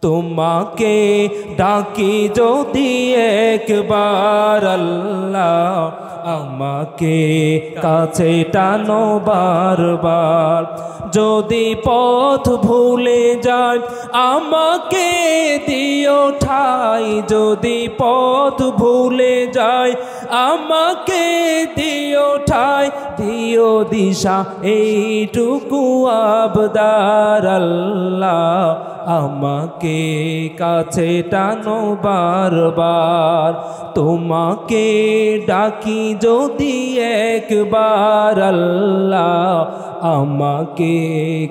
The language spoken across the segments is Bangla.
তোমাকে ডাকি যদি একবার আল্লাহ আমাকে কাছে টানো বারবার। যদি পথ ভুলে যাই আমাকে দিও ঠাই, যদি পথ ভুলে যাই আমাকে দিও ঠাই, দিও দিশা এইটুকু আবদার আল্লাহ আমাকে কাছে টানো বারবার। তোমাকে ডাকি যদি একবার আল্লাহ আমাকে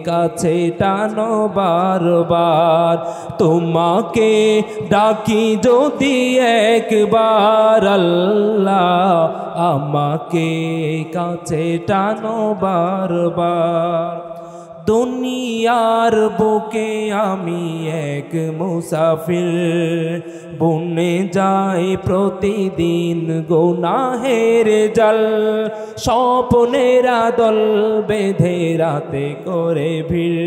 কাছে টানো বারবার। তোমাকে ডাকি যদি একবার আল্লাহ আমাকে কাছে টানো বারবার। দুনিয়ার বুকে আমি এক মুসাফির, বনে যাই প্রতিদিন গুনাহের জাল। স্বপ্নের দল বেঁধে রাতে করে ভিড়,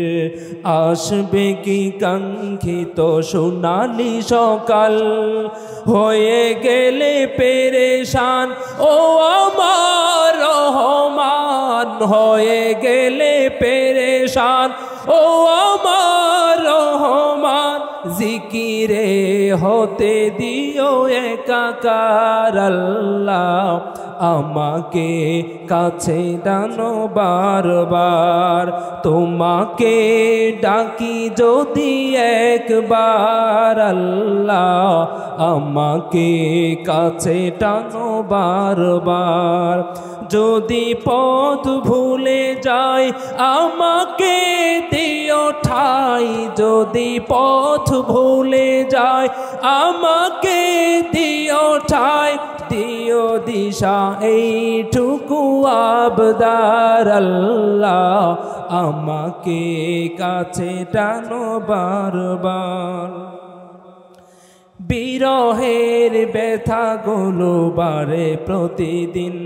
আসবে কি কাঙ্ক্ষিত সোনালি সকাল। হয়ে গেলে পেরেশান ও আমার রহমান, হয়ে গেলে পেরেশান ও আমার রহমান। জিকিরে হতে দিও একাকার আল্লাহ আমাকে কাছে টানো বারবার। তোমাকে ডাকি যদি একবার আল্লাহ আমাকে কাছে টানো বারবার। যদি পথ ভুলে যাই আমাকে দিও ঠাই, যদি পথ ভুলে যাই আমাকে দিও ঠাই, দিও দিশা এইটুকু আবদার আল্লাহ আমাকে কাছে টানো বারবার। বিরহের ব্যথাগুলো বাড়ে প্রতিদিন,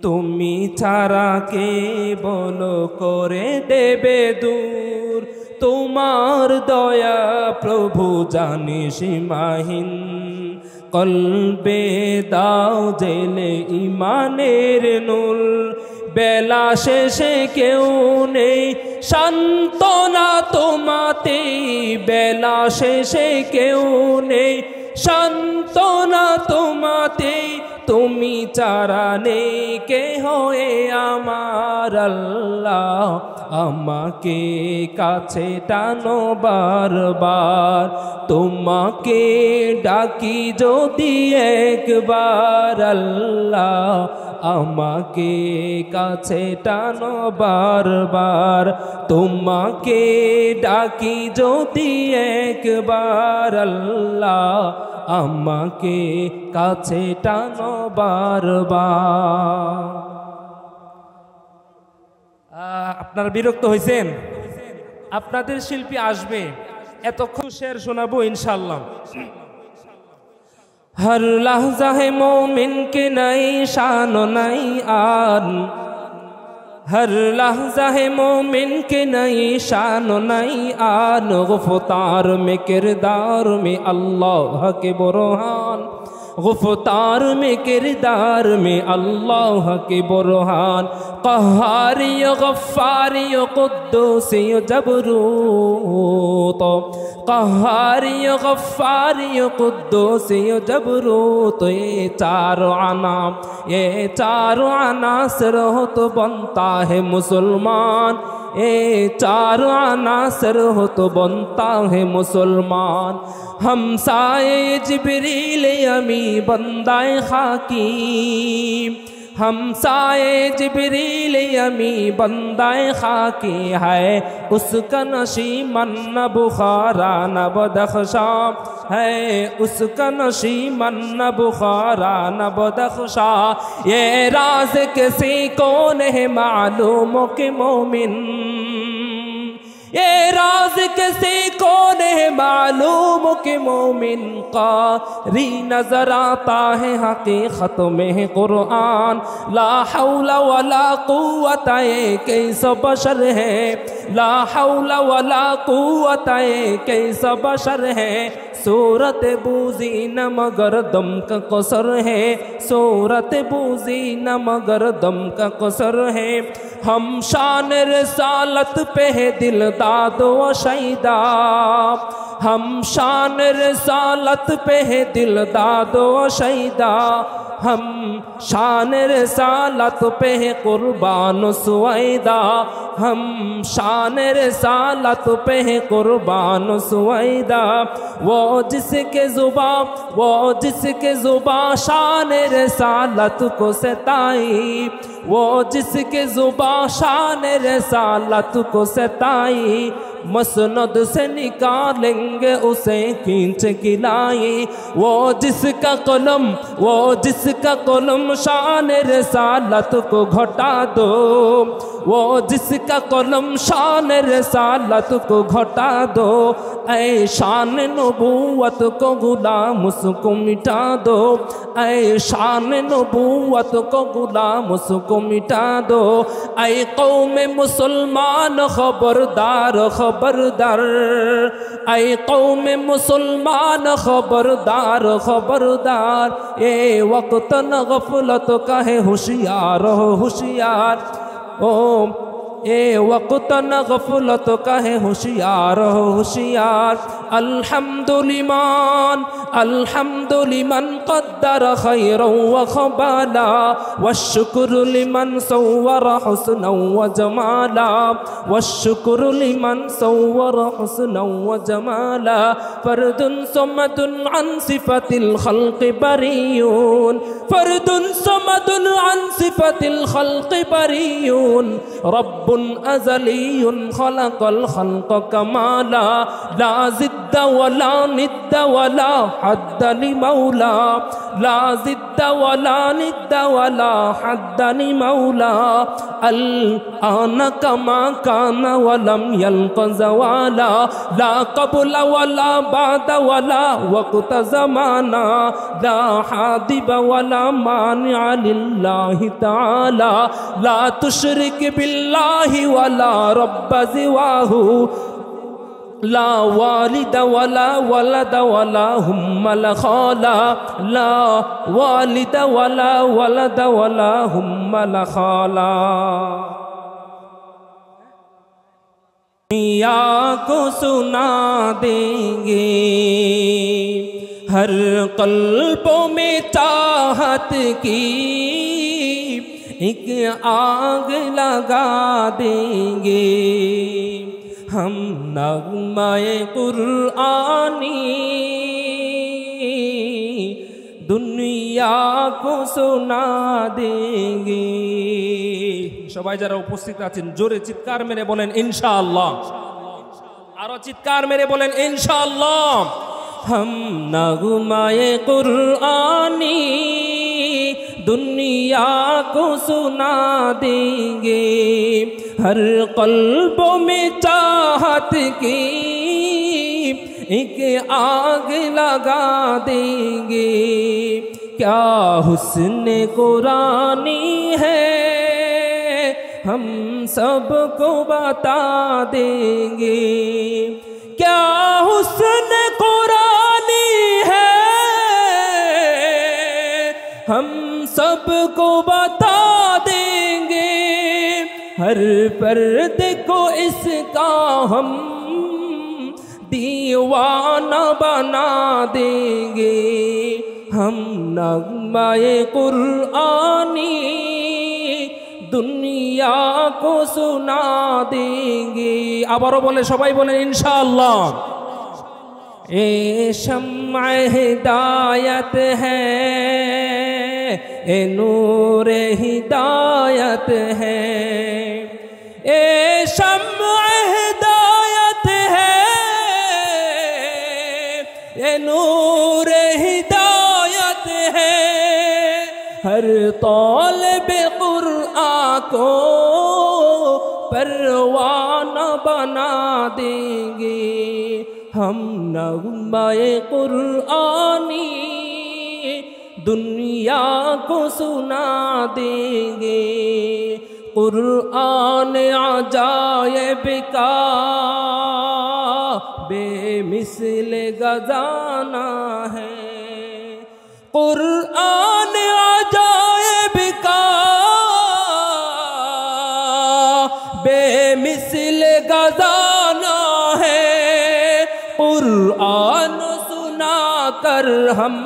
তুমি ছাড়া কে বলো করে দেবে দূর। তোমার দয়া প্রভু জানি সীমাহীন, কলবে দাও জেলে ইমানের নূর। বেলা শেষে কেউ নেই সান্ত্বনা তোমাতে, বেলা শেষে কেউ নেই সান্ত্বনা তোমাতে। তুমি ছাড়া নেই কে হয়ে আমার আল্লাহ আমাকে কাছে টানো বারবার। তোমাকে ডাকি যদি একবার আল্লাহ আমাকে কাছে টানো বারবার। তোমাকে ডাকি যদি একবার আল্লাহ আমাকে কাছে টানো বারবার। আপনারা বিরক্ত হয়েছেন? আপনাদের শিল্পী আসবে, এতক্ষণ শের শোনাবো ইনশাআল্লাহ। हर लहज़ा है मोमिन के नई शान नई आन, हर लहज़ा है मोमिन के नई शान नई आन। गुफ्तार में किरदार में अल्लाह के बुरहान, गुफ्तार में किरदार में अल्लाह के बुरहान। क़हारी गफ़्फ़ारी क़ुद्दूसी जबरूत, क़हारी गफ़्फ़ारी क़ुद्दूसी जबरूत। ये चारों अनासर हो तो बनता है मुसलमान, ये चारों अनासर हो तो बनता है मुसलमान। हमसाए जिब्रील अमी बंदाए खाकी, हमसाए जिब्रील अमी बंदाए खाकी है। उसका नशीमन न बुखारा न बदख्शा है, उसका नशीमन न बुखारा न बदख्शा। ये राज किसी को नहीं मालूम के मोमिन, ये राज किसी को नहीं मालूम کہ مومن قاری نظر آتا ہے حقیقت میں قرآن. لا حول ولا قوت کیسا بشر ہے, لا حول ولا قوت کیسا بشر ہے. صورت بوزی نہ مگر دم کا قصر ہے, صورت بوزی نہ مگر دم کا قصر ہے. ہم شان رسالت پہ ہے دل داد و شیدا, ہم شان رسالت پہ ہے دل داد و شیدا. ہم شان رسالت پہ ہے قربان و سویدا, ہم شان رسالت پہ ہے قربان و سویدا. وہ جس کے زباں, وہ جس کے زباں شان رسالت کو ستائی, وہ جس کے زباں شان رسالت کو ستائی. مسند سے نکالیں گے اسے کھینچ کلائی. وہ جس کا قلم, وہ جس کا قلم شان رسالت کو گھٹا دو, وہ جس کا قلم شان رسالت کو گھٹا دو. اے شان نبوت کو غلام اس کو مٹا دو, اے شان نبوت کو غلام اس کو مٹا دو. اے قوم مسلمان خبردار خبردار, اے قوم مسلمان خبردار خبردار. اے وقت نہ غفلت کا ہے ہوشیار ہو ہوشیار, او اے وقت نہ غفلت کا ہے ہوشیار ہو ہوشیار. الحمد لمن, الحمد لمن قدر خیرا وخبالا, والشکر لمن صور حسنا وجمالا, والشکر لمن صور حسنا وجمالا. فرد صمد عن صفة الخلق بریون, فرد صمد عن صفة الخلق بریون. رب ازلی خلق الخلق کمالا, لا ضد ولا ند ولا حد لمولا, لا ضد ولا ند ولا حد لمولا. الآن كما كان ولم يلق زوالا, لا قبل ولا بعد ولا وقت زمانا, لا حادب ولا مانع لله تعالى. لا تشرك بالله ولا رب سواه, لا والد ولا ولد ولا هم لخالا, لا والد ولا ولد ولا هم لخالا. دنیا کو سنا دیں گے ہر قلبوں میں چاہت کی, ایک آگ لگا دیں گے ہم نغمہ قرآنی, دنیا کو سنا دیں گے. সবাই যারা উপস্থিত আছেন জোরে চিৎকার মেরে বলেন ইনশাআল্লাহ, আরো চিৎকার মেরে বলেন ইনশাআল্লাহ. ہم نغمہ قرآنی دنیا کو سنا دیں گے, ہر قلبوں میں چاہت کی ایک آگ لگا دیں گے. کیا حسن قرآنی ہے ہم سب کو بتا دیں گے, کیا حسن قرآنی ہے ہم سب کو بتا دیں گے. ہر فرد کو اس کا ہم دیوانہ بنا دیں گے. ہم نغمہ قرآنی দুনিয়া কো সুনা দেঙ্গে। আবারও বলে সবাই বলেন ইনশাআল্লাহ। এ শম্আ হিদায়ত হ্যায়, এ নূর হিদায়ত হ্যায়, এ শম্আ হিদায়ত হ্যায়, এ নূর হিদায়ত হ্যায়। ہر طالب قرآن کو پروانہ بنا دیں گے ہم نغمۂ قرآنی دنیا کو سنا دیں گے، قرآن عجائب کا بے مثل خزانہ ہے، قرآن عجائب کا بے مثل خزانہ ہے، قرآن سنا کر ہم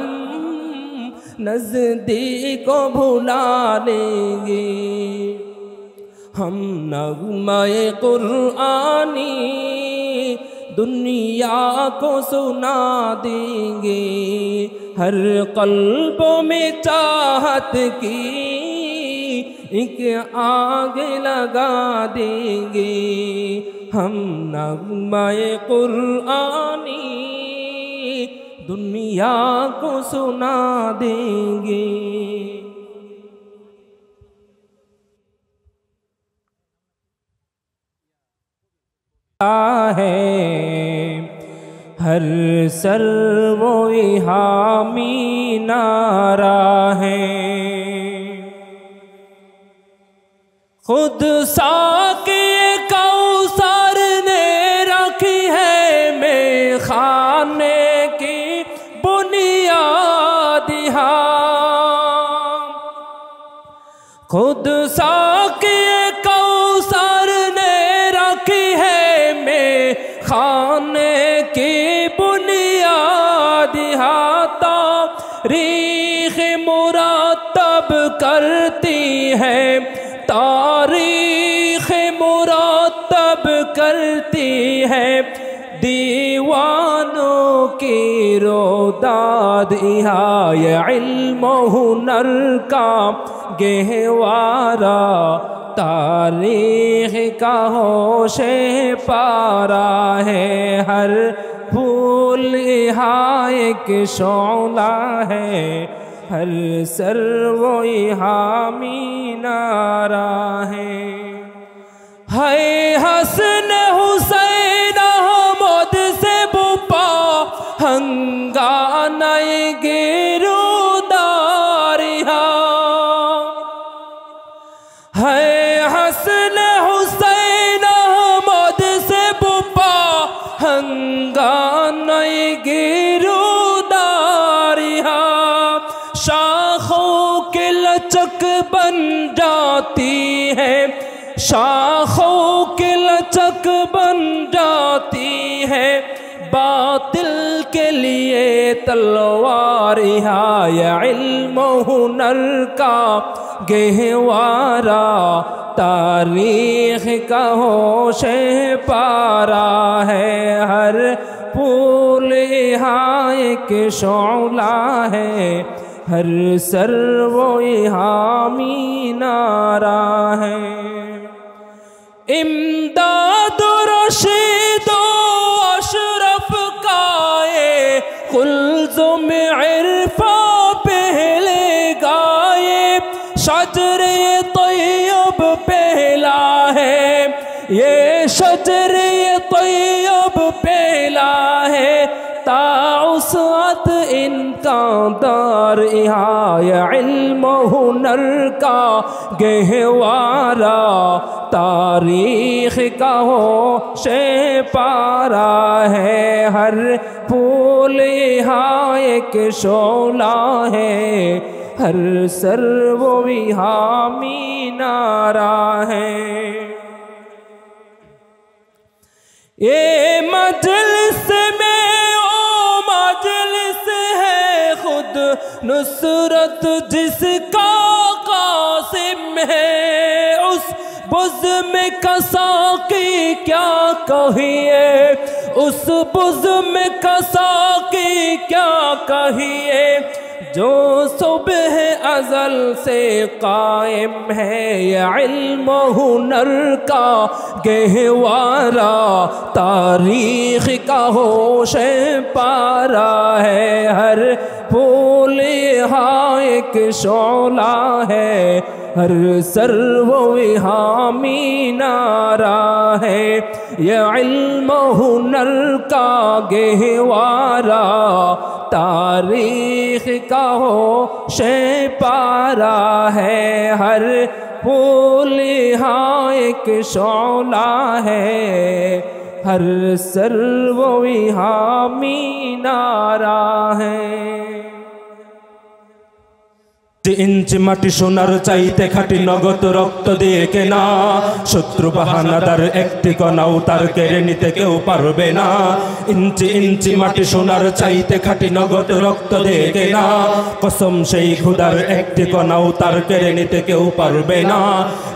نزدیک کو بھلا لیں گے، ہم نغمۂ قرآنی دنیا کو سنا دیں گے، ہر قلب میں چاہت کی ایک آگ لگا دیں گے، ہم نغمۂ قرآنی دنیا کو سنا دیں گے۔ ہے ہر سر وہ حامی نعرہ ہے، خود ساقی کوثر نے رکھی ہے میں خانے کی بنیاد یہاں، خود ساقی کوثر نے رکھی ہے میں خانے کی بنیاد یہاں، تاریخ مرتب کرتی ہے، تاریخ مرتب کرتی ہے دیوانوں کی روداد، یہ علم و ہنر کا گہوارہ تاریخ کا ہوش پارا ہے، ہر پھول یہاں ایک شعلہ ہے، ہر سر وہ حامی نعرہ ہے، حسن حسین احمد سے بپا ہنگانہ گروداریاں، ہے حسن حسین احمد سے بپا ہنگانہ گروداریاں، شاخوں کے لچک بن جاتی ہے، شاخوں کی لچک بن جاتی ہے، باطل کے لیے تلوار، یہ علم و ہنر کا گہوارہ تاریخ کا ہوش پارا ہے، ہر پھول یہاں ایک شعلہ ہے، ہر سر وہ حامی نعرہ ہے، امداد رشید و اشرف کا یہ قلزم عرفاں پہلے گائے، شجر طیب پہلا ہے، یہ شجر طیب پہلا ہے، تاوسعت ان کا دار یہاں، یہ علم و ہنر کا گہوارہ تاریخ کا ہوش پارا ہے، ہر پھول یہاں ایک شعلہ ہے، ہر سر وہ حامی نعرہ ہے، یہ مجلس میں خود نصرت جس کا قاسم ہے، اس بزم کا ساقی کیا کہیے، اس بزم کا ساقی کیا کہیے، جو صبح ازل سے قائم ہے، یہ علم و ہنر کا گہوارہ تاریخ کا ہوش پارا ہے، ہر پھول یہاں ایک شعلہ ہے، ہر سر وہ حامی نعرہ ہے، ये इल्म हुनर का गहवारा तारीख का हो शे पारा है हर फूल यहाँ एक शौला है हर सर्व यहाँ मीनारा है इंच माटी सोनार चाইতে খাঁটি নগদ রক্ত দিয়ে কেনা শত্রু বাহানাদার একটি কণাও তার কেড়ে নিতে কেউ পারবে না ইঞ্চি ইঞ্চি মাটি সোনার চাইতে খাঁটি নগদ রক্ত দিয়ে কেনা কসম সেই খোদার একটি কণাও তার কেড়ে নিতে কেউ পারবে না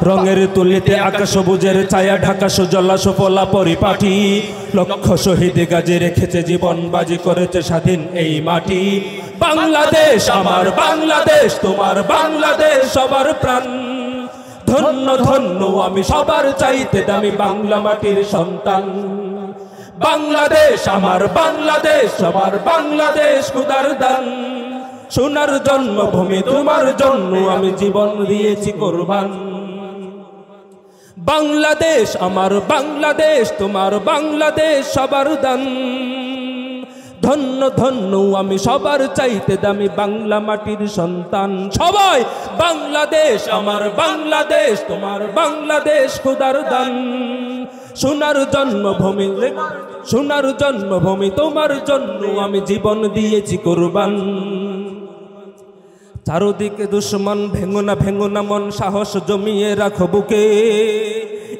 রঙের তুলিতে আকাশ সবুজের ছায়া ঢাকা সুজলা সুফলা পরিপাটি লক্ষ শহীদ গাজী রেখেছে জীবন বাজি করেছে স্বাধীন এই মাটি বাংলাদেশ আমার বাংলাদেশ তোমার বাংলাদেশ সবার প্রাণ ধন্য ধন্য আমি সবার চাইতে দামি বাংলা মাটির সন্তান বাংলাদেশ আমার বাংলাদেশ সবার বাংলাদেশ খোদার দান সোনার জন্মভূমি তোমার জন্য আমি জীবন দিয়েছি কুরবান বাংলাদেশ আমার বাংলাদেশ তোমার বাংলাদেশ সবার দান ধন্য ধন্য আমি সবার চাইতে দামি বাংলা মাটির সন্তান সবাই বাংলাদেশ আমার বাংলাদেশ তোমার বাংলাদেশ খোদার দান সোনার জন্মভূমি তোমার জন্য আমি জীবন দিয়েছি কুরবান চারদিকে দুশ্মন ভেঙো না মন সাহস জমিয়ে রাখো বুকে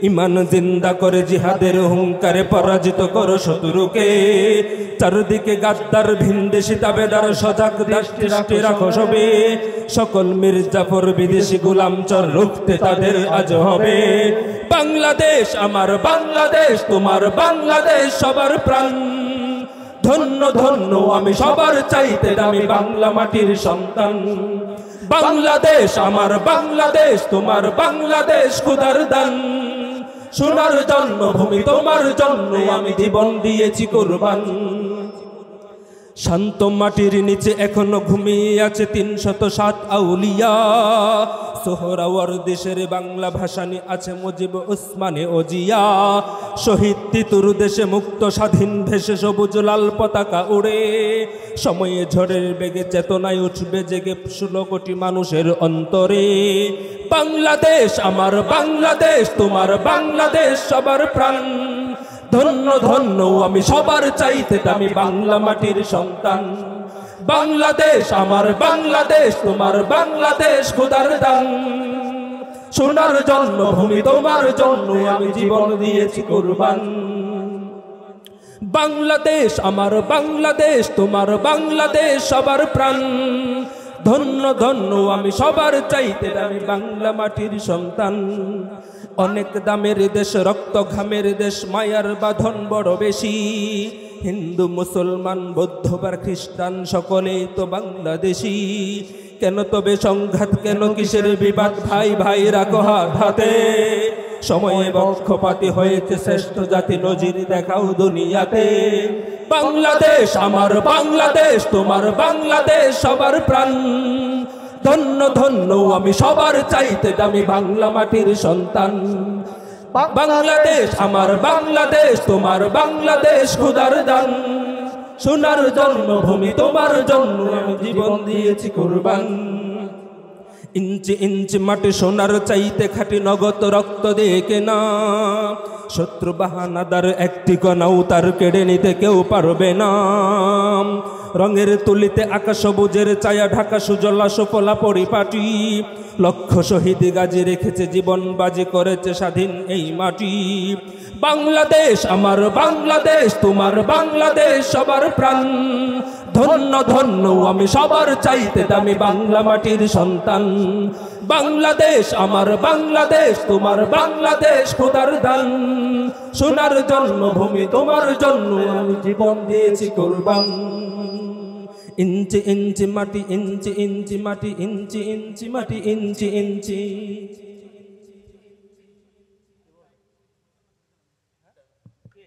ইমান জিন্দা করে জিহাদের হুঙ্কারে পরাজিত করো শত্রুকে চারদিকে গাদ্দার ভিনদেশি তাবেদার সজাগ দৃষ্টি রাখো সবে সকল মির্জাফর বিদেশি গোলাম চর রুখতে তাদের আজ হবে বাংলাদেশ আমার বাংলাদেশ তোমার বাংলাদেশ সবার প্রাণ ধন্য ধন্য আমি সবার চাইতে দামি বাংলা মাটির সন্তান বাংলাদেশ আমার বাংলাদেশ তোমার বাংলাদেশ খোদার দান সোনার জন্মভূমি তোমার জন্য আমি জীবন দিয়েছি কুরবান শান্ত মাটির নিচে এখনো ঘুমিয়ে আছে ৩০৭ আউলিয়া সোহরাওয়ার দেশের বাংলা ভাষানি আছে মুজিব উসমানে ওজিয়া শহীদ তিতুর দেশে মুক্ত স্বাধীন ভেসে সবুজ লাল পতাকা উড়ে সময়ে ঝড়ের বেগে চেতনায় উঠবে জেগে ১৬ কোটি মানুষের অন্তরে বাংলাদেশ আমার বাংলাদেশ তোমার বাংলাদেশ সবার প্রাণ ধন্য ধন্য আমি সবার চাইতে দামি বাংলা মাটির সন্তান বাংলাদেশ আমার বাংলাদেশ তোমার বাংলাদেশ খোদার দান সোনার জন্মভূমি তোমার জন্য আমি জীবন দিয়েছি কুরবান বাংলাদেশ আমার বাংলাদেশ তোমার বাংলাদেশ সবার প্রাণ ধন্য ধন্য আমি সবার চাইতে দামি বাংলা মাটির সন্তান অনেক দামের দেশ রক্ত ঘামের দেশ মায়ার বাঁধন বড় বেশি হিন্দু মুসলমান বৌদ্ধ বা খ্রিস্টান সকলেই তো বাংলাদেশি কেন তবে সংঘাত কেন কিসের বিবাদ ভাই ভাই রাখো হাত হাতে সময়ে পক্ষপাতী হয়েছে শ্রেষ্ঠ জাতি নজির দেখাও দুনিয়াতে বাংলাদেশ আমার বাংলাদেশ তোমার বাংলাদেশ সবার প্রাণ ধন্য ধন্য আমি সবার চাইতে দামি বাংলা মাটির সন্তান বাংলাদেশ আমার বাংলাদেশ তোমার বাংলাদেশ খোদার দান সোনার জন্মভূমি তোমার জন্য আমি জীবন দিয়েছি কুরবান ইঞ্চি ইঞ্চি মাটি সোনার চাইতে খাঁটি নগদ রক্ত দিয়ে কেনা শত্রু বাহানাদার একটি কণাও তার কেড়ে নিতে কেউ পারবে না রঙের তুলিতে আকাশ সবুজের ছায়া ঢাকা সুজলা সুফলা পরিপাটি লক্ষ শহীদ গাজী রেখেছে জীবন বাজি করেছে স্বাধীন এই মাটি বাংলাদেশ আমার বাংলাদেশ তোমার বাংলাদেশ সবার প্রাণ ধন্য ধন্য আমি সবার চাইতে দামি বাংলা মাটির সন্তান বাংলাদেশ আমার বাংলাদেশ তোমার বাংলাদেশ খোদার দান সোনার জন্মভূমি তোমার জন্য আমি জীবন দিয়েছি কুরবান इंच इंच माटी इंच इंच माटी इंच इंच माटी इंच इंच